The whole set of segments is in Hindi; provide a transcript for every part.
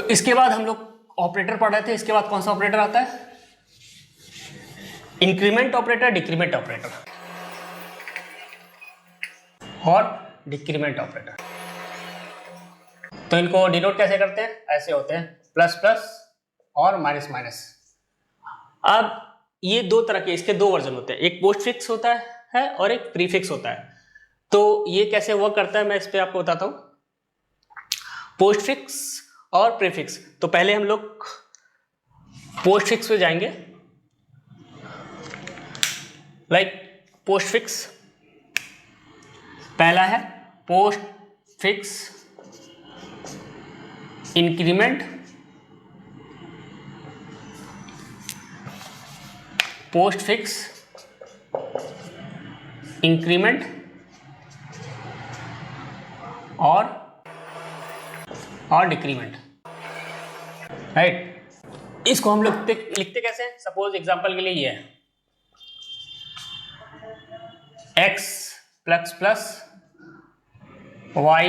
तो इसके बाद हम लोग ऑपरेटर पढ़ रहे थे, इसके बाद कौन सा ऑपरेटर आता है? इंक्रीमेंट ऑपरेटर, डिक्रीमेंट ऑपरेटर और डिक्रीमेंट ऑपरेटर। तो इनको डिनोट कैसे करते हैं? ऐसे होते हैं, प्लस प्लस और माइनस माइनस। अब ये दो तरह के, इसके दो वर्जन होते हैं, एक पोस्ट फिक्स होता है और एक प्रीफिक्स होता है। तो ये कैसे वर्क करता है मैं इस पे आपको बताता हूं, पोस्ट फिक्स और प्रीफिक्स। तो पहले हम लोग पोस्ट फिक्स पे जाएंगे। पोस्ट फिक्स पहला है post fix increment, post fix increment और डिक्रीमेंट, राइट। इसको हम लोग लिखते कैसे हैं? सपोज एग्जांपल के लिए ये है x plus plus y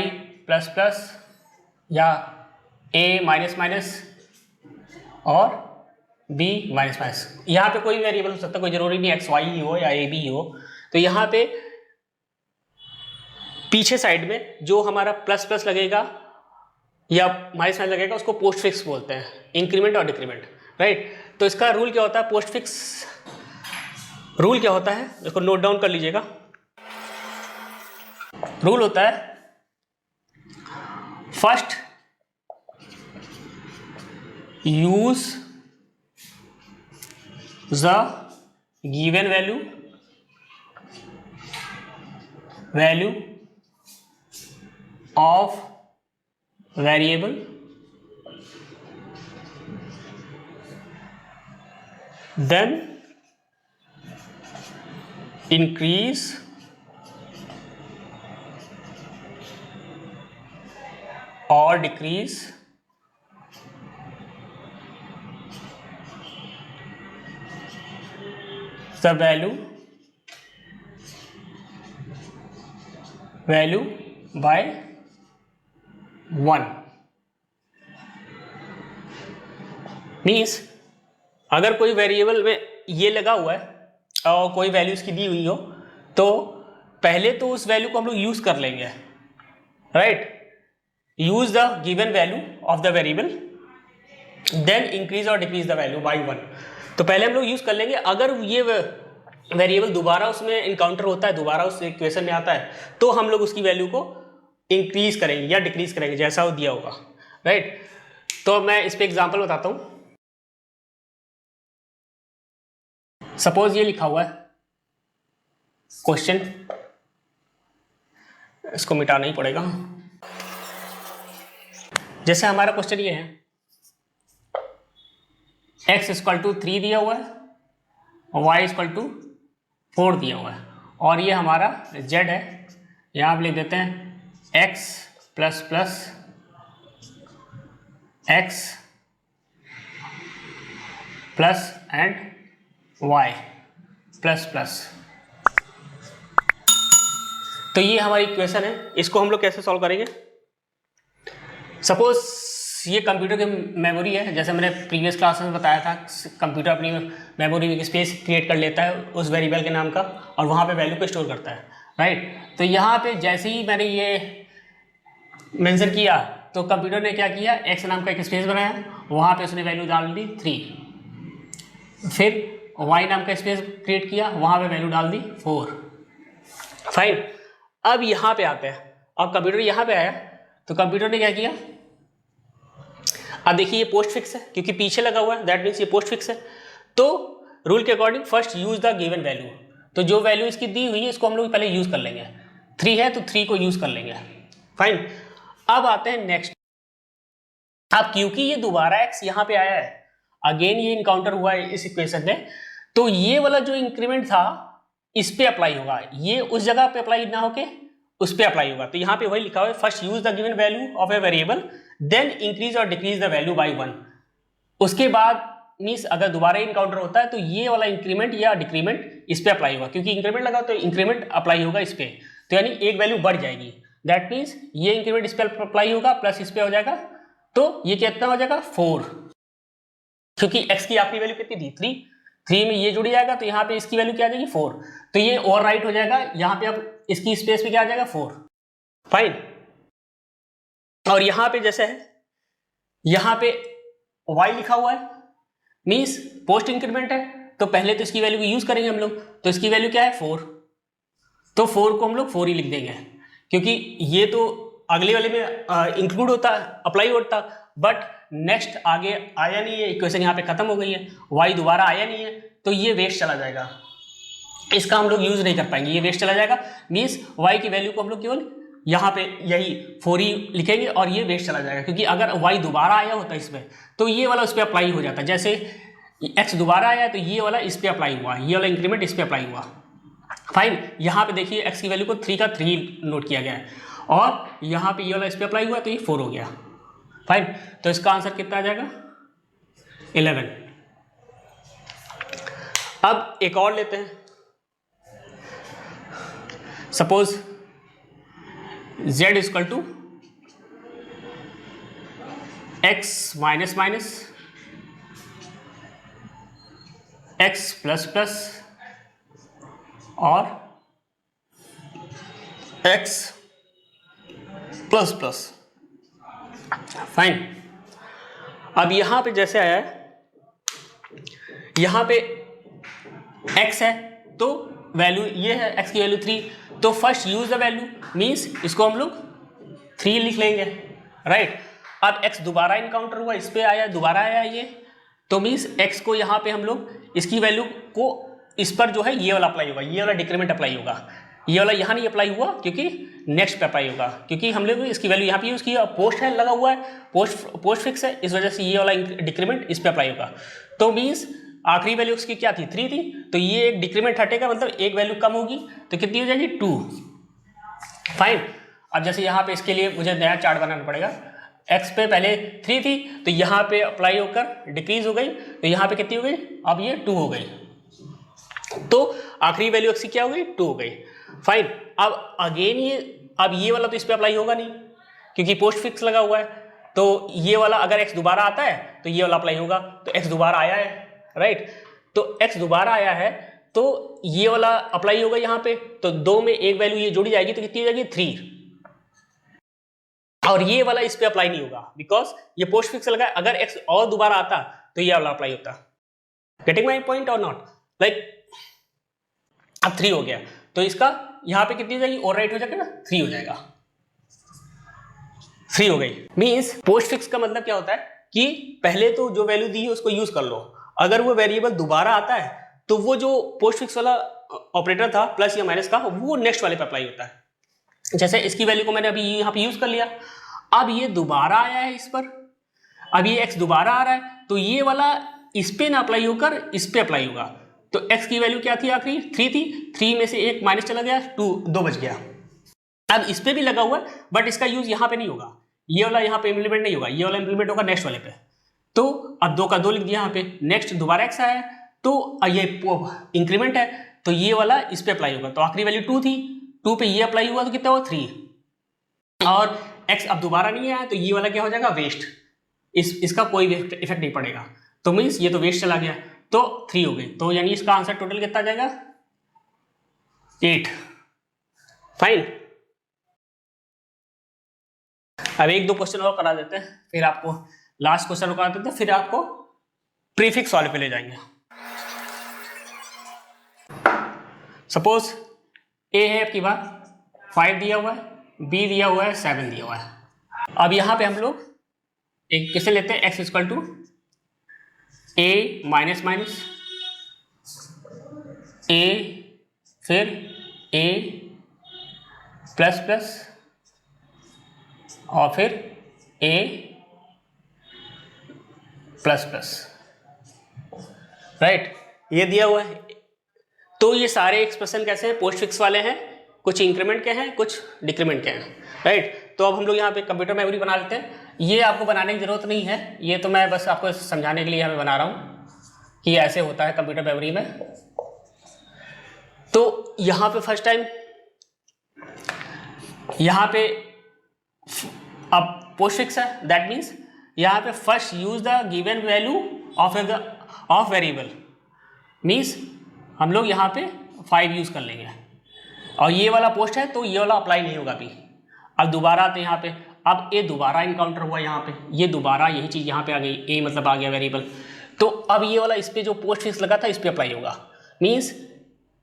plus plus या a माइनस माइनस और b माइनस माइनस। यहाँ पे कोई वेरिएबल हो सकता है, कोई जरूरी नहीं x y ही हो या a b ही हो। तो यहाँ पे पीछे साइड में जो हमारा प्लस प्लस लगेगा या माइनस माइनस लगेगा उसको पोस्ट फिक्स बोलते हैं, इंक्रीमेंट और डिक्रीमेंट, राइट। तो इसका रूल क्या होता है? पोस्ट फिक्स रूल क्या होता है इसको नोट डाउन कर लीजिएगा। रूल होता है first use the given value of variable then increase or decrease the value by 1। Means अगर कोई वेरिएबल में ये लगा हुआ है और कोई वैल्यू इसकी दी हुई हो तो पहले तो उस वैल्यू को हम लोग यूज कर लेंगे, right. Use the given value of the variable then increase और डिक्रीज द वैल्यू बाय 1। तो पहले हम लोग यूज कर लेंगे। अगर ये वेरिएबल दोबारा उसमें इनकाउंटर होता है, दोबारा उस इक्वेशन में आता है, तो हम लोग उसकी वैल्यू को इंक्रीज करेंगे या डिक्रीज करेंगे जैसा वो दिया होगा, राइट। तो मैं इस पर एग्जाम्पल बताता हूँ। सपोज ये लिखा हुआ है क्वेश्चन, इसको मिटाना ही पड़ेगा। जैसे हमारा क्वेश्चन ये है x इक्वल टू 3 दिया हुआ है और y इक्वल टू 4 दिया हुआ है और ये हमारा z है। यहाँ आप लिख देते हैं x plus plus x plus and y plus plus. तो ये हमारी इक्वेशन है। इसको हम लोग कैसे सॉल्व करेंगे? सपोज ये कंप्यूटर की मेमोरी है, जैसे मैंने प्रीवियस क्लास में बताया था, कंप्यूटर अपनी मेमोरी में स्पेस क्रिएट कर लेता है उस वेरिएबल के नाम का और वहाँ पे वैल्यू को स्टोर करता है, राइट। तो यहाँ पे जैसे ही मैंने ये मेंशन किया तो कंप्यूटर ने क्या किया, x नाम का एक स्पेस बनाया, वहाँ पे उसने वैल्यू डाल दी 3। फिर y नाम का स्पेस क्रिएट किया, वहाँ पे वैल्यू डाल दी 4। फाइन। अब यहाँ पे आते हैं, अब कंप्यूटर यहाँ पे आया तो कंप्यूटर ने क्या किया, अब देखिए ये पोस्ट फिक्स है क्योंकि पीछे लगा हुआ है, दैट मीन्स ये पोस्ट फिक्स है। तो रूल के according first use the given value, तो जो वैल्यू इसकी दी हुई है इसको हम लोग पहले यूज कर लेंगे। 3 है तो 3 को यूज कर लेंगे, फाइन। अब आते हैं नेक्स्ट। अब क्योंकि ये दोबारा x यहाँ पे आया है, अगेन ये इनकाउंटर हुआ है इस इक्वेशन में, तो ये वाला जो इंक्रीमेंट था इस पे अप्लाई होगा, ये उस जगह पे अप्लाई ना होके उस पे अप्लाई होगा। तो यहाँ पे वही लिखा हुआ है first use the given value of a variable then increase और डिक्रीज द वैल्यू बाय 1। उसके बाद मीन्स अगर दोबारा इनकाउंटर होता है तो ये वाला इंक्रीमेंट या डिक्रीमेंट इस पे अप्लाई होगा, क्योंकि इंक्रीमेंट लगा तो इंक्रीमेंट अप्लाई होगा इस पे, तो यानी एक वैल्यू बढ़ जाएगी। दैट मीन्स ये इंक्रीमेंट इस पे अप्लाई होगा प्लस इस पे हो जाएगा तो ये कितना हो जाएगा 4, क्योंकि x की आखिरी वैल्यू कितनी थी 3 में ये जुड़ जाएगा तो यहाँ पे इसकी वैल्यू क्या आ जाएगी 4, तो ये ओवरराइट हो जाएगा, यहाँ पे अब इसकी स्पेस पे क्या आ जाएगा 4, फाइन। और यहाँ पे जैसे है यहाँ पे y लिखा हुआ है मीन्स पोस्ट इंक्रीमेंट है, तो पहले तो इसकी वैल्यू यूज करेंगे हम लोग, तो इसकी वैल्यू क्या है 4, तो 4 को हम लोग 4 ही लिख देंगे, क्योंकि ये तो अगले वाले में इंक्लूड होता अप्लाई होता, बट नेक्स्ट आगे आया नहीं है, इक्वेशन यहाँ पे खत्म हो गई है, y दोबारा आया नहीं है, तो ये वेस्ट चला जाएगा, इसका हम लोग यूज नहीं कर पाएंगे, ये वेस्ट चला जाएगा, मीन्स y की वैल्यू को हम लोग केवल यहाँ पे यही 4 ही लिखेंगे और ये वेस्ट चला जाएगा, क्योंकि अगर y दोबारा आया होता इसमें तो ये वाला उस पर अप्लाई हो जाता, जैसे x दोबारा आया तो ये वाला इस पर अप्लाई हुआ, ये वाला इंक्रीमेंट इस पर अप्लाई हुआ, फाइन। यहाँ पे देखिए x की वैल्यू को 3 का 3 नोट किया गया है और यहाँ पे ये वाला इस पर अप्लाई हुआ तो ये 4 हो गया, फाइन। तो इसका आंसर कितना आ जाएगा 11। अब एक और लेते हैं, suppose z equal to x minus minus x plus plus और x प्लस प्लस, फाइन। अब यहां पे जैसे आया है यहां पे x है तो वैल्यू ये है, x की वैल्यू 3, तो first use the value means इसको हम लोग 3 लिख लेंगे, राइट। अब x दोबारा इनकाउंटर हुआ, इस पे आया, दोबारा आया ये, तो मीन्स x को यहाँ पे हम लोग इसकी वैल्यू को इस पर जो है ये वाला अप्लाई होगा, ये वाला डिक्रीमेंट अप्लाई होगा, ये वाला यहाँ नहीं अप्लाई हुआ क्योंकि नेक्स्ट पे अप्लाई होगा, क्योंकि हम लोग इसकी वैल्यू यहाँ पे यूज किया, पोस्ट है लगा हुआ है, पोस्ट फिक्स है, इस वजह से ये वाला डिक्रीमेंट इस पे अप्लाई होगा, तो मीन्स आखिरी वैल्यू उसकी क्या थी 3 थी, तो ये एक डिक्रीमेंट हटेगा, मतलब एक वैल्यू कम होगी, तो कितनी हो जाएगी 2, फाइन। अब जैसे यहाँ पे इसके लिए मुझे नया चार्ट बनाना पड़ेगा, x पे पहले 3 थी तो यहाँ पे अप्लाई होकर डिक्रीज हो गई, तो यहाँ पे कितनी हो गई, अब ये 2 हो गई, तो आखिरी वैल्यू x की क्या हो गई 2 हो गई, फाइन। अब अगेन ये वाला तो इस पे अप्लाई होगा नहीं क्योंकि पोस्ट फिक्स लगा हुआ है, तो ये वाला अगर x दोबारा आता है तो ये वाला अप्लाई होगा, तो x दोबारा आया है, राइट, तो x दोबारा आया है तो ये वाला अप्लाई होगा यहाँ पे, तो 2 में एक वैल्यू ये जोड़ी जाएगी तो कितनी हो जाएगी 3, और ये वाला इस पे अप्लाई नहीं होगा बिकॉज ये पोस्ट फिक्स लगा है, अगर x और दोबारा आता तो ये वाला अप्लाई होता, गेटिंग माई पॉइंट और नॉट, लाइक अब 3 हो गया, तो इसका यहाँ पे कितनी हो जाएगी और राइट हो जाएगा ना 3 हो जाएगा, 3 हो गई। मीन्स पोस्ट फिक्स का मतलब क्या होता है कि पहले तो जो वैल्यू दी है उसको यूज कर लो, अगर वो वेरिएबल दोबारा आता है तो वो जो पोस्ट फिक्स वाला ऑपरेटर था प्लस या माइनस का वो नेक्स्ट वाले पे अप्लाई होता है, जैसे इसकी वैल्यू को मैंने अभी यहाँ पे यूज कर लिया, अब ये दोबारा आया है इस पर, अब ये x दोबारा आ रहा है तो ये वाला इस पे ना अप्लाई होकर इस पे अप्लाई होगा, तो x की वैल्यू क्या थी आखिरी 3 थी, 3 में से एक माइनस चला गया, 2 बच गया, अब इस पे भी लगा हुआ है बट इसका यूज यहाँ पे नहीं होगा, ये वाला यहाँ पे इम्प्लीमेंट नहीं होगा, ये वाला इम्प्लीमेंट होगा नेक्स्ट वाले पे, तो अब 2 का 2 लिख दिया यहाँ पे, नेक्स्ट दोबारा x आया तो ये इंक्रीमेंट है तो ये वाला इस पे अप्लाई होगा, तो आखिरी वैल्यू 2 थी, 2 पे ये अप्लाई हुआ तो कितना हुआ 3, और x अब दोबारा नहीं आया तो ये वाला क्या हो जाएगा वेस्ट, इसका कोई इफेक्ट नहीं पड़ेगा, तो मीन्स ये तो वेस्ट चला गया, तो 3 हो गई, तो यानी इसका आंसर टोटल कितना आ जाएगा 8, फाइन। अब 1-2 क्वेश्चन और करा देते हैं, फिर आपको लास्ट क्वेश्चन करा देते हैं, फिर आपको प्रीफिक्स वाले पे ले जाएंगे। सपोज a है आपकी बात 5 दिया हुआ है, b दिया हुआ है 7 दिया हुआ है, अब यहाँ पे हम लोग एक किसे लेते हैं x equal to a minus minus a फिर a प्लस प्लस और फिर a प्लस प्लस, राइट, ये दिया हुआ है, तो ये सारे एक्सप्रेशन कैसे हैं पोस्ट फिक्स वाले हैं, कुछ इंक्रीमेंट के हैं कुछ डिक्रीमेंट के हैं, राइट। तो अब हम लोग यहाँ पे कंप्यूटर मेमोरी बना लेते हैं, ये आपको बनाने की जरूरत नहीं है, ये तो मैं बस आपको समझाने के लिए यहाँ पे बना रहा हूँ कि ऐसे होता है कंप्यूटर मेमोरी में। तो यहाँ पे फर्स्ट टाइम यहाँ पे अब पोस्ट फिक्स है, दैट मीन्स यहाँ पे first use the given value of variable, means हम लोग यहाँ पे 5 यूज़ कर लेंगे, और ये वाला पोस्ट है तो ये वाला अप्लाई नहीं होगा अभी। अब दोबारा आते हैं यहाँ पे, अब ए दोबारा इनकाउंटर हुआ यहाँ पे, ये दोबारा यही चीज़ यहाँ पे आ गई, ए मतलब आ गया वेरिएबल, तो अब ये वाला इस पर जो पोस्ट फिक्स लगा था इस पर अप्लाई होगा। मीन्स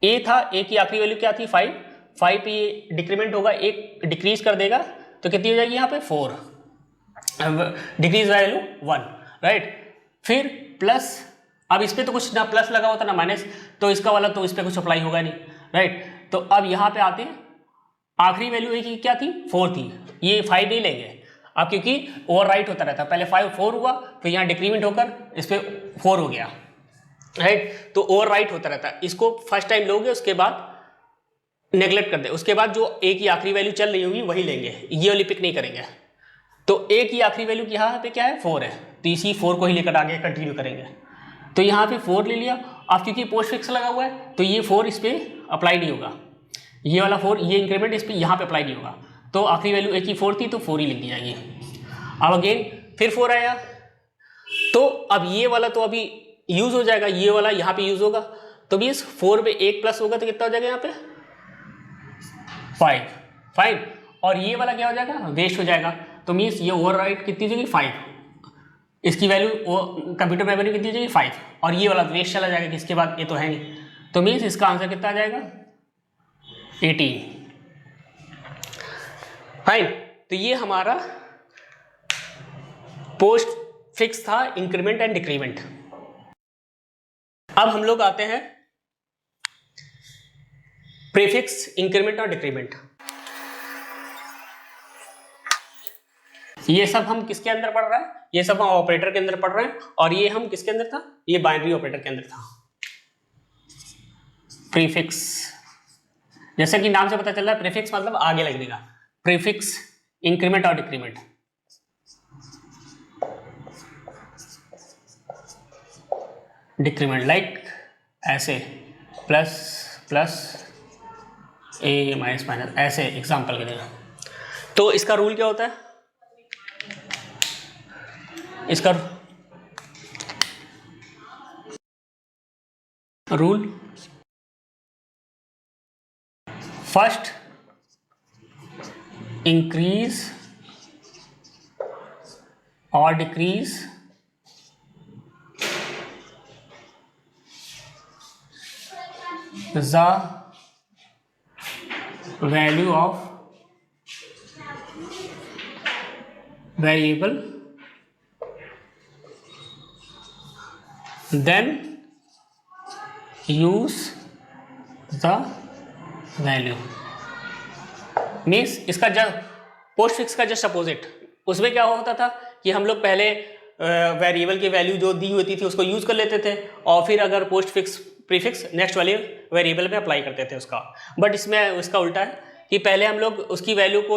ए था, ए की आखिरी वैल्यू क्या थी 5 पे ये डिक्रीमेंट होगा, एक डिक्रीज कर देगा तो कितनी हो जाएगी यहाँ पे 4, डिक्रीज वैल्यू 1, राइट। फिर प्लस, अब इस पर तो कुछ ना प्लस लगा होता ना माइनस, तो इसका वाला तो इस पर कुछ अप्लाई होगा नहीं, राइट। तो अब यहाँ पे आते हैं, आखिरी वैल्यू ए की क्या थी 4 थी, ये 5 नहीं लेंगे अब क्योंकि ओवर राइट होता रहता है, पहले 4 हुआ फिर यहाँ डिक्रीमेंट होकर इस पर 4 हो गया, राइट। तो ओवर राइट होता रहता है, इसको फर्स्ट टाइम लोगे उसके बाद नेगलेक्ट कर दे, उसके बाद जो ए की आखिरी वैल्यू चल रही होगी वही लेंगे, ये वाली पिक नहीं करेंगे। तो ए की आखिरी वैल्यू यहाँ पे क्या है 4 है, तो इसी 4 को ही लेकर आगे कंटिन्यू करेंगे। तो यहाँ पे 4 ले लिया, अब क्योंकि पोस्ट फिक्स लगा हुआ है तो ये 4 इस पर अप्लाई नहीं होगा, ये वाला 4 ये इंक्रीमेंट इस पर यहाँ पे अप्लाई नहीं होगा, तो आखिरी वैल्यू ए की 4 थी तो 4 ही लिख दी जाएगी। अब अगेन फिर 4 आया, तो अब ये वाला तो अभी यूज हो जाएगा, ये वाला यहाँ पे यूज होगा, तो भी इस 4 पे 1 प्लस होगा तो कितना हो जाएगा यहाँ पे 5, और ये वाला क्या हो जाएगा वेस्ट हो जाएगा, तो मीन्स ये ओवर राइट कितनी हो जाएगी 5, इसकी वैल्यू कंप्यूटर मेमोरी कितनी हो जाएगी 5, और ये वाला वेस्ट चला जाएगा किसके बाद, ये तो है नहीं, तो मीन्स इसका आंसर कितना आ जाएगा 18, फाइन। तो ये हमारा पोस्ट फिक्स था, इंक्रीमेंट एंड डिक्रीमेंट। अब हम लोग आते हैं प्रीफिक्स, इंक्रीमेंट और डिक्रीमेंट। ये सब हम किसके अंदर पढ़ रहे हैं, ये सब हम ऑपरेटर के अंदर पढ़ रहे हैं, और ये हम किसके अंदर था, ये बाइनरी ऑपरेटर के अंदर था। प्रीफिक्स, जैसे कि नाम से पता चल रहा है प्रीफिक्स मतलब आगे लगने का, प्रीफिक्स इंक्रीमेंट और डिक्रीमेंट। डिक्रीमेंट लाइक ऐसे प्लस प्लस ए माइनस माइनस, ऐसे एग्जाम्पल के लिए। तो इसका रूल क्या होता है, इसका रूल फर्स्ट इंक्रीज और decrease the value of variable, then use the value। Means इसका जब पोस्ट फिक्स का जस्ट अपोजिट, उसमें क्या होता था कि हम लोग पहले वेरिएबल की वैल्यू जो दी होती थी उसको यूज कर लेते थे, और फिर अगर पोस्ट फिक्स प्रीफिक्स नेक्स्ट वाले वेरिएबल में अप्लाई करते थे उसका। बट इसमें उसका उल्टा है कि पहले हम लोग उसकी वैल्यू को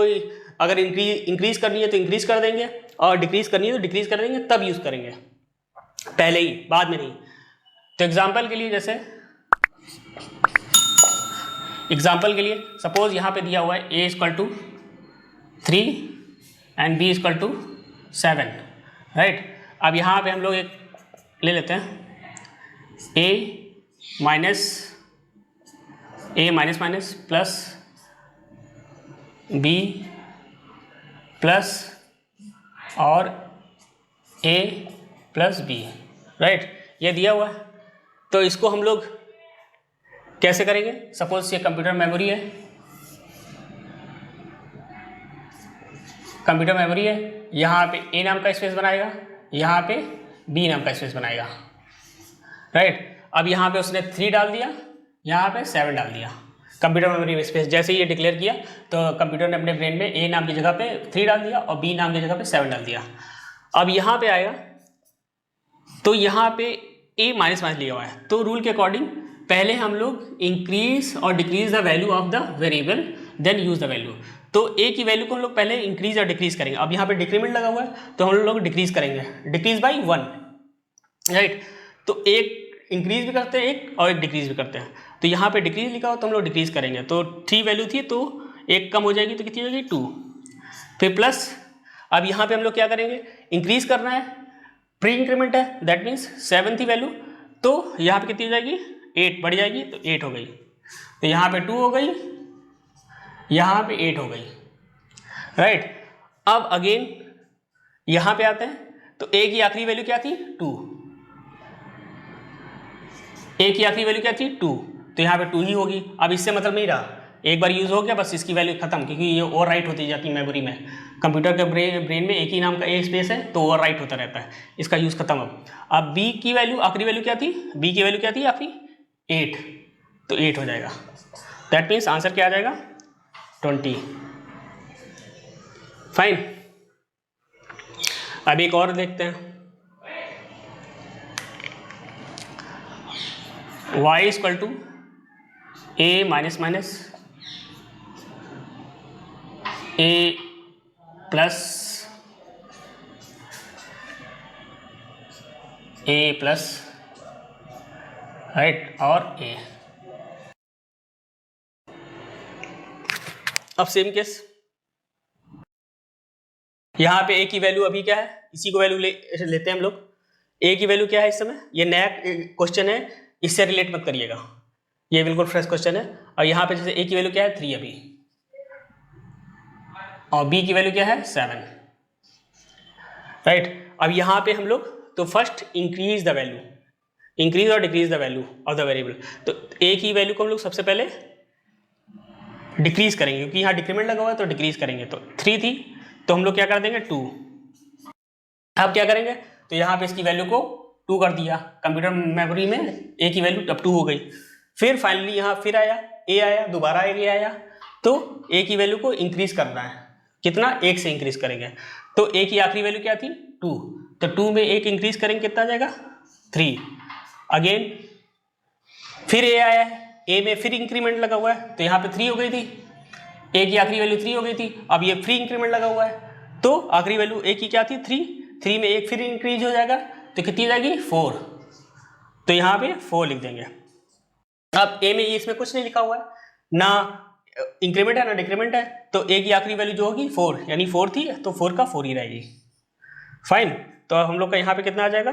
अगर इंक्रीज करनी है तो इंक्रीज कर देंगे, और डिक्रीज करनी है तो डिक्रीज कर देंगे, तब यूज करेंगे, पहले ही, बाद में नहीं। तो एग्जाम्पल के लिए, जैसे एग्जाम्पल के लिए सपोज यहाँ पे दिया हुआ है a = 3 एंड b = 7, राइट। अब यहाँ पे हम लोग एक ले लेते हैं a minus plus b plus और a प्लस b, राइट, ये दिया हुआ है। तो इसको हम लोग कैसे करेंगे, सपोज ये कंप्यूटर मेमोरी है, यहाँ पे a नाम का स्पेस बनाएगा, यहाँ पे b नाम का स्पेस बनाएगा, राइट। अब यहाँ पे उसने 3 डाल दिया, यहाँ पे 7 डाल दिया, कंप्यूटर मेमोरी स्पेस जैसे ही ये डिक्लेयर किया तो कंप्यूटर ने अपने ब्रेन में a नाम की जगह पे 3 डाल दिया और b नाम की जगह पे 7 डाल दिया। अब यहाँ पे आएगा तो यहाँ पे a माइनस लिया हुआ है, तो रूल के अकॉर्डिंग पहले हम लोग इंक्रीज और decrease the value of the variable, then use the value. तो a की वैल्यू को हम लोग पहले इंक्रीज और डिक्रीज करेंगे। अब यहाँ पे डिक्रीमेंट लगा हुआ है तो हम लोग डिक्रीज करेंगे, डिक्रीज बाई 1, राइट। तो एक इंक्रीज भी करते हैं एक और एक डिक्रीज भी करते हैं, तो यहाँ पे डिक्रीज लिखा हो तो हम लोग डिक्रीज करेंगे। तो 3 वैल्यू थी तो एक कम हो जाएगी तो कितनी हो जाएगी 2, फिर प्लस, अब यहाँ पे हम लोग क्या करेंगे, इंक्रीज करना है, प्री इंक्रीमेंट है, दैट मीन्स 7 थी वैल्यू, तो यहाँ पे कितनी हो जाएगी, 8 बढ़ जाएगी, तो 8 हो गई, तो यहाँ पे 2 हो गई, यहाँ पे 8 हो गई, राइट। अब अगेन यहाँ पे आते हैं, तो a की आखिरी वैल्यू क्या थी, 2, a की आखिरी वैल्यू क्या थी, 2, तो यहाँ पे 2 ही होगी। अब इससे मतलब नहीं रहा, एक बार यूज़ हो गया बस इसकी वैल्यू खत्म, क्योंकि ये ओवर राइट होती जाती है मेमोरी में। कंप्यूटर के ब्रेन में एक ही नाम का एक स्पेस है, तो ओवर राइट होता रहता है, इसका यूज़ खत्म। अब b की वैल्यू आखिरी वैल्यू क्या थी, b की वैल्यू क्या थी आखिरी, 8, तो 8 हो जाएगा, दैट मीन्स आंसर क्या आ जाएगा, 20। फाइन। अब एक और देखते हैं, y equal to a minus minus a plus a plus, right, और a। अब सेम केस, यहाँ पे a की वैल्यू अभी क्या है, इसी को वैल्यू लेते हैं हम लोग। a की वैल्यू क्या है इस समय, ये नया क्वेश्चन है, इससे रिलेट मत करिएगा, ये बिल्कुल फ्रेश क्वेश्चन है। और यहाँ पे जैसे a की वैल्यू क्या है, 3 अभी, और b की वैल्यू क्या है, 7, राइट। अब यहाँ पे हम लोग तो first increase the value, increase और decrease the value of the variable, तो a की वैल्यू को हम लोग सबसे पहले डिक्रीज करेंगे, क्योंकि यहाँ डिक्रीमेंट लगा हुआ है, तो डिक्रीज करेंगे, तो 3 थी, तो हम लोग क्या कर देंगे, 2। अब क्या करेंगे, तो यहाँ पे इसकी वैल्यू को 2 कर दिया, कंप्यूटर मेमोरी में a की वैल्यू अब 2 हो गई। फिर फाइनली यहाँ फिर आया a आया, दोबारा a आया, तो a की वैल्यू को इंक्रीज करना है, कितना, 1 से इंक्रीज करेंगे, तो a की आखिरी वैल्यू क्या थी, 2, तो 2 में 1 इंक्रीज करेंगे, कितना आ जाएगा, 3। अगेन फिर a आया है, a में फिर इंक्रीमेंट लगा हुआ है, तो यहाँ पे 3 हो गई थी, a की आखिरी वैल्यू 3 हो गई थी, अब ये फ्री इंक्रीमेंट लगा हुआ है, तो आखिरी वैल्यू a की क्या थी, 3 में 1 फिर इंक्रीज हो जाएगा, तो कितनी हो जाएगी, 4, तो यहाँ पे 4 लिख देंगे। अब a में ये इसमें कुछ नहीं लिखा हुआ है, ना इंक्रीमेंट है ना डिक्रीमेंट है, तो a की आखिरी वैल्यू जो होगी 4, यानी 4 थी, तो 4 का 4 ही रहेगी। फाइन, तो अब हम लोग का यहाँ पे कितना आ जाएगा,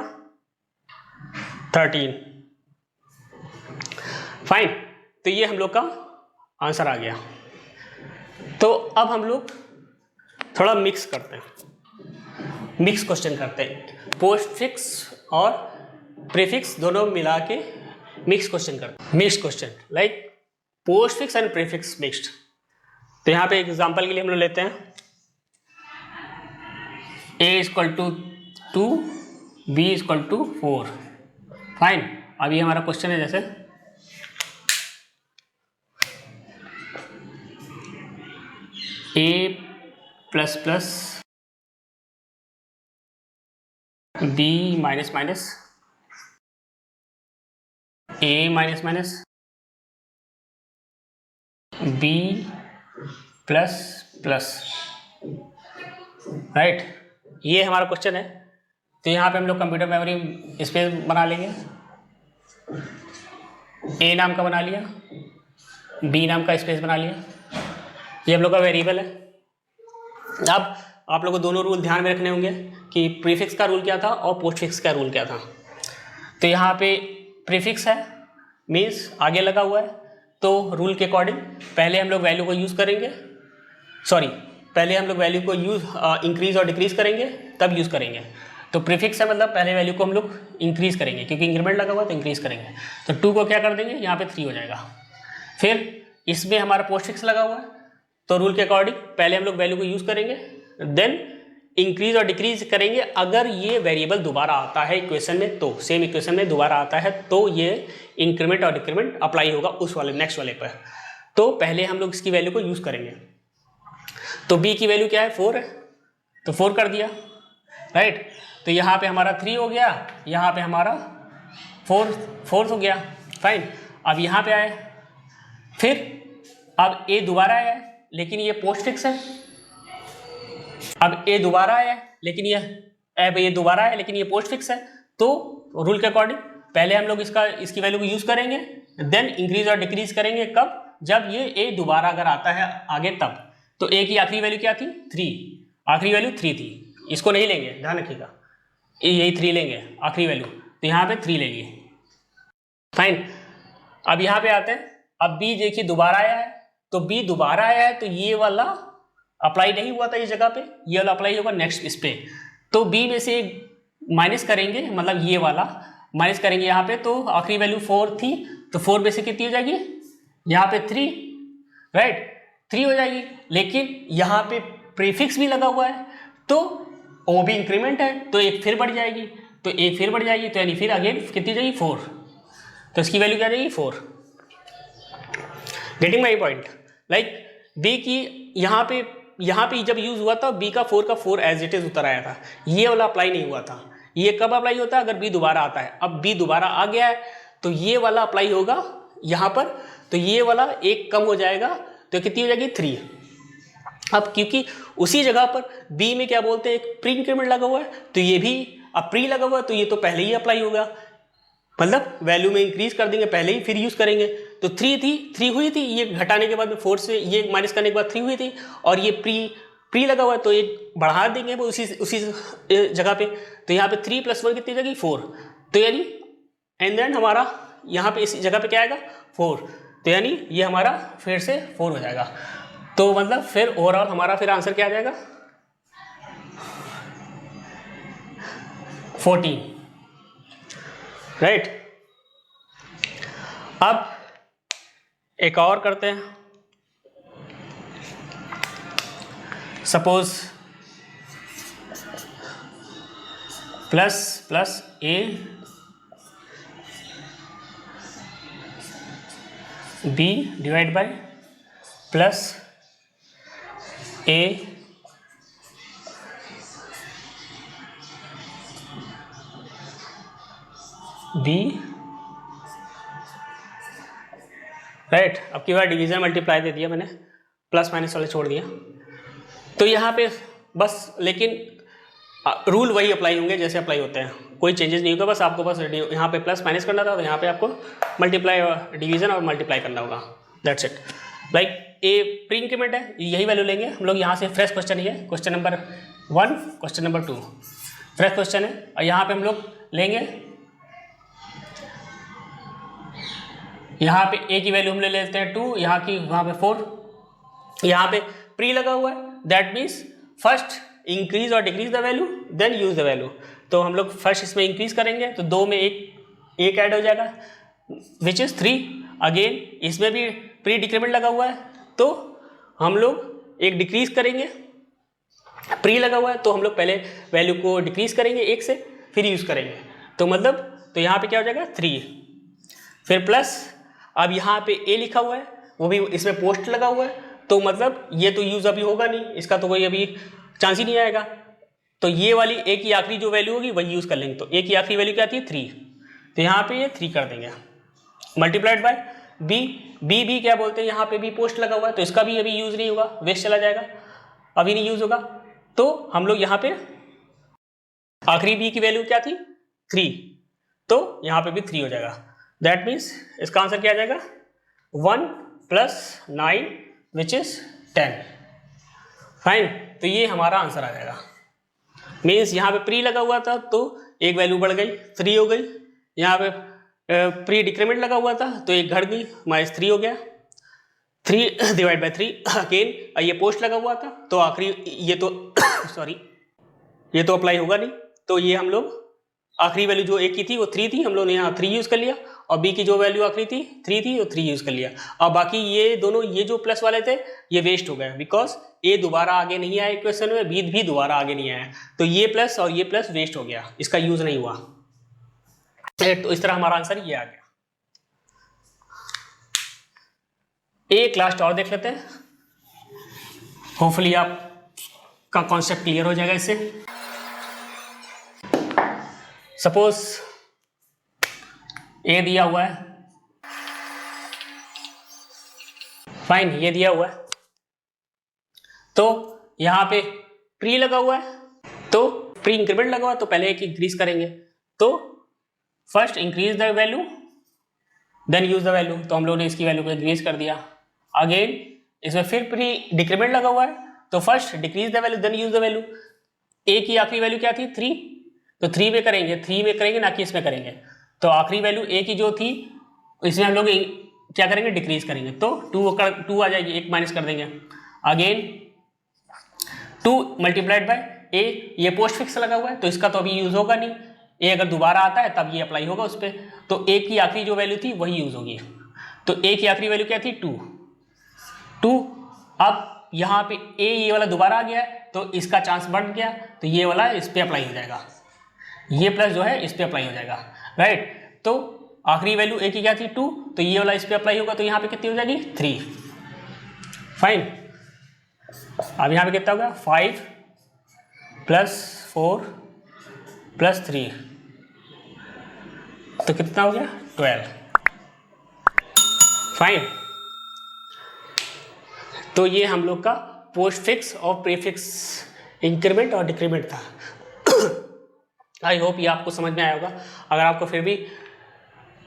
13। फाइन, तो ये हम लोग का आंसर आ गया। तो अब हम लोग थोड़ा मिक्स करते हैं, मिक्स क्वेश्चन करते हैं, पोस्ट फिक्स और प्रीफिक्स दोनों मिला के मिक्स क्वेश्चन करते हैं। Mix question like post fix and prefix mixed. तो यहाँ पे एग्जांपल के लिए हम लोग लेते हैं a equal to 2, b equal to 4। Fine, अभी हमारा क्वेश्चन है जैसे a plus plus b minus minus a minus minus b plus plus, right, ये हमारा क्वेश्चन है। तो यहाँ पे हम लोग कंप्यूटर मेमोरी स्पेस बना लेंगे, a नाम का बना लिया, b नाम का स्पेस बना लिया, ये हम लोग का वेरिएबल है। अब आप लोगों को दोनों रूल ध्यान में रखने होंगे कि प्रीफिक्स का रूल क्या था और पोस्टफिक्स का रूल क्या था। तो यहाँ पे प्रीफिक्स है, मीन्स आगे लगा हुआ है, तो रूल के अकॉर्डिंग पहले हम लोग वैल्यू को यूज़ करेंगे, पहले हम लोग वैल्यू को इंक्रीज और डिक्रीज करेंगे, तब यूज़ करेंगे। तो प्रीफिक्स है मतलब पहले वैल्यू को हम लोग इंक्रीज करेंगे, क्योंकि इंक्रीमेंट लगा हुआ है तो इंक्रीज करेंगे, तो 2 को क्या कर देंगे, यहाँ पे 3 हो जाएगा। फिर इसमें हमारा पोस्टफिक्स लगा हुआ है, तो रूल के अकॉर्डिंग पहले हम लोग वैल्यू को यूज़ करेंगे, देन इंक्रीज और डिक्रीज करेंगे। अगर ये वेरिएबल दोबारा आता है इक्वेशन में, तो सेम इक्वेशन में दोबारा आता है, तो ये इंक्रीमेंट और डिक्रीमेंट अप्लाई होगा उस वाले नेक्स्ट वाले पर। तो पहले हम लोग इसकी वैल्यू को यूज़ करेंगे। तो b की वैल्यू क्या है, 4 है, तो 4 कर दिया, राइट। तो यहाँ पे हमारा 3 हो गया, यहाँ पे हमारा 4 हो गया। फाइन, अब यहाँ पे आए, फिर अब a दोबारा आया है, लेकिन ये पोस्टफिक्स है। अब a दोबारा आया है, लेकिन ये दोबारा है, लेकिन ये पोस्टफिक्स है। तो रूल के अकॉर्डिंग पहले हम लोग इसकी वैल्यू को यूज़ करेंगे, देन इंक्रीज और डिक्रीज करेंगे। कब, जब ये a दोबारा अगर आता है आगे तब। तो a की आखिरी वैल्यू क्या थी, 3, आखिरी वैल्यू 3 थी, इसको नहीं लेंगे, ध्यान रखिएगा, यही 3 लेंगे आखिरी वैल्यू, तो यहाँ पे 3 ले लिए। फाइन, अब यहाँ पे आते हैं, अब b देखिए दोबारा आया है, तो b दोबारा आया है तो ये वाला अप्लाई नहीं हुआ था इस जगह पे, ये वाला अप्लाई होगा नेक्स्ट इस पे, तो b में से माइनस करेंगे, मतलब ये वाला माइनस करेंगे यहाँ पे, तो आखिरी वैल्यू 4 थी, तो 4 में से कितनी हो जाएगी, यहाँ पे 3, राइट, 3 हो जाएगी, लेकिन यहाँ पे प्रीफिक्स भी लगा हुआ है, तो ओ भी इंक्रीमेंट है, तो एक फिर बढ़ जाएगी, तो एक फिर बढ़ जाएगी, तो यानी फिर अगेन कितनी जाएगी 4, तो इसकी वैल्यू क्या जाएगी 4। Getting my point, like b की यहाँ पे जब यूज हुआ था बी का 4 एज इट इज उतर आया था, ये वाला अप्लाई नहीं हुआ था, ये कब अप्लाई होता है, अगर बी दोबारा आता है, अब बी दोबारा आ गया है तो ये वाला अप्लाई होगा यहाँ पर, तो ये वाला एक कम हो जाएगा, तो कितनी हो जाएगी 3। अब क्योंकि उसी जगह पर बी में क्या बोलते हैं एक प्री इंक्रीमेंट लगा हुआ है, तो ये भी अब प्री लगा हुआ है, तो ये तो पहले ही अप्लाई होगा, मतलब वैल्यू में इंक्रीज कर देंगे पहले ही, फिर यूज करेंगे, तो 3 हुई थी, ये घटाने के बाद में 4 से ये माइनस करने के बाद 3 हुई थी, और ये प्री लगा हुआ है, तो ये बढ़ा देंगे वो उसी जगह पे, तो यहाँ पे 3 + 1 कितनी जाएगी 4, तो यानी एंड देन हमारा यहाँ पे इस जगह पे क्या आएगा 4, तो यानी ये हमारा फिर से 4 हो जाएगा, तो मतलब फिर ओवरऑल हमारा फिर आंसर क्या आ जाएगा 14, राइट। अब एक और करते हैं, suppose plus a b divide by plus a b, right. अब की बार डिवीजन मल्टीप्लाई दे दिया मैंने, प्लस माइनस वाले छोड़ दिया, तो यहाँ पे बस लेकिन रूल वही अप्लाई होंगे जैसे अप्लाई होते हैं, कोई चेंजेस नहीं होगा, बस आपको बस यहाँ पे प्लस माइनस करना था, तो यहाँ पे आपको मल्टीप्लाई डिवीजन और मल्टीप्लाई करना होगा, that's it. Like a pre increment है, यही वैल्यू लेंगे हम लोग, यहाँ से फ्रेश क्वेश्चन ही है, question number 1 question number 2 fresh question है, और यहाँ पे हम लोग लेंगे, यहाँ पे ए की वैल्यू हम ले लेते हैं 2, यहाँ की वहाँ पे 4, यहाँ पे प्री लगा हुआ है, दैट मीन्स फर्स्ट इंक्रीज और decrease the value then use the value, तो हम लोग फर्स्ट इसमें इंक्रीज करेंगे, तो 2 में एक ऐड हो जाएगा विच इज़ 3, अगेन इसमें भी प्री डिक्रीमेंट लगा हुआ है, तो हम लोग एक डिक्रीज करेंगे, प्री लगा हुआ है तो हम लोग पहले वैल्यू को डिक्रीज करेंगे 1 से, फिर यूज करेंगे, तो मतलब तो यहाँ पे क्या हो जाएगा 3, फिर प्लस, अब यहाँ पे ए लिखा हुआ है, वो भी इसमें पोस्ट लगा हुआ है, तो मतलब ये तो यूज अभी होगा नहीं, इसका तो कोई अभी चांस ही नहीं आएगा, तो ये वाली ए की आखिरी जो वैल्यू होगी वही यूज कर लेंगे, तो ए की आखिरी वैल्यू क्या आती है 3, तो यहाँ पे ये 3 कर देंगे, मल्टीप्लाइड बाय बी क्या बोलते हैं, यहाँ पे भी पोस्ट लगा हुआ है, तो इसका भी अभी यूज नहीं होगा, वेस्ट चला जाएगा, अभी नहीं यूज होगा, तो हम लोग यहाँ पे आखिरी बी की वैल्यू क्या थी 3, तो यहाँ पे भी 3 हो जाएगा, दैट मीन्स इसका आंसर क्या आ जाएगा 1 + 9 विच इज 10, फाइन, तो ये हमारा आंसर आ जाएगा, मीन्स यहाँ पे प्री लगा हुआ था तो एक वैल्यू बढ़ गई 3 हो गई, यहाँ पे प्री डिक्रीमेंट लगा हुआ था तो एक घट गई -3 हो गया, 3 डिवाइड बाय 3, अगेन ये पोस्ट लगा हुआ था तो आखिरी ये तो सॉरी ये तो अप्लाई होगा नहीं, तो ये हम लोग आखिरी वैल्यू जो एक की थी वो 3 थी, हम लोग ने यहाँ 3 यूज कर लिया, और बी की जो वैल्यू आखिरी थी 3 थी तो 3 यूज कर लिया, और बाकी ये दोनों ये जो प्लस वाले थे ये वेस्ट हो गए, बिकॉज ए दोबारा आगे नहीं आया क्वेश्चन में, बी भी दोबारा आगे नहीं आया, तो ये प्लस और ये प्लस वेस्ट हो गया, इसका यूज नहीं हुआ, तो इस तरह हमारा आंसर ये आ गया। एक लास्ट और देख लेते हैं, होपफुली आपका कॉन्सेप्ट क्लियर हो जाएगा इससे। सपोज ए दिया हुआ है, फाइन, ये दिया हुआ है, तो यहाँ पे प्री लगा हुआ है, तो प्री इंक्रीमेंट लगा हुआ है, तो पहले एक इंक्रीज करेंगे, तो first increase the value then use the value, तो हम लोग ने इसकी वैल्यू को इंक्रीज कर दिया, अगेन इसमें फिर प्री डिक्रीमेंट लगा हुआ है, तो first decrease the value then use the value. A की आखिरी वैल्यू क्या थी 3, तो 3 में करेंगे ना कि इसमें करेंगे। तो आखिरी वैल्यू ए की जो थी इसमें हम लोग क्या करेंगे, डिक्रीज करेंगे, तो 2 आ जाएगी, 1 माइनस कर देंगे। अगेन 2 मल्टीप्लाइड बाय ए, ये पोस्ट फिक्स लगा हुआ है तो इसका तो अभी यूज होगा नहीं, ए अगर दोबारा आता है तब ये अप्लाई होगा उस पर, तो ए की आखिरी जो वैल्यू थी वही यूज होगी। तो ए की आखिरी वैल्यू क्या थी 2। अब यहाँ पे ए ये वाला दोबारा आ गया है तो इसका चांस बढ़ गया, तो ये वाला इस पर अप्लाई हो जाएगा, ये प्लस जो है इस पर अप्लाई हो जाएगा, राइट। तो आखिरी वैल्यू ए की क्या थी 2, तो ये वाला इस पर अप्लाई होगा, तो यहाँ पे कितनी हो जाएगी 3। फाइन। अब यहाँ पे कितना होगा 5 + 4 + 3, तो कितना हो गया 12। फाइन। तो ये हम लोग का पोस्ट फिक्स और प्रीफिक्स इंक्रीमेंट और डिक्रीमेंट था। आई होप ये आपको समझ में आया होगा। अगर आपको फिर भी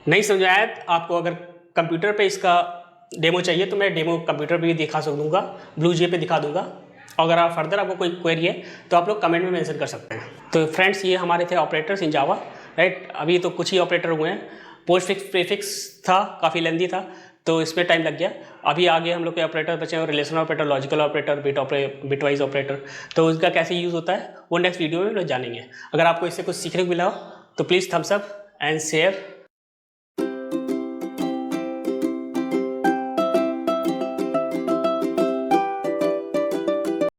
नहीं समझ में आया, आपको अगर कंप्यूटर पे इसका डेमो चाहिए तो मैं डेमो कंप्यूटर पे भी दिखा दूंगा, ब्लूजे पे दिखा दूंगा। अगर आप फर्दर आपको कोई क्वेरी है तो आप लोग कमेंट में मेंशन कर सकते हैं। तो फ्रेंड्स ये हमारे थे ऑपरेटर्स इन जावा, राइट। अभी तो कुछ ही ऑपरेटर हुए हैं, पोस्ट फिक्स प्रीफिक्स था, काफ़ी लेंदी था तो इसमें टाइम लग गया। अभी आगे हम लोग के ऑपरेटर बचे हैं, relational operator, logical operator, bitwise operator, तो उसका कैसे यूज़ होता है वो नेक्स्ट वीडियो में लोग जानेंगे। अगर आपको इससे कुछ सीखने को मिला हो तो please Thums up and share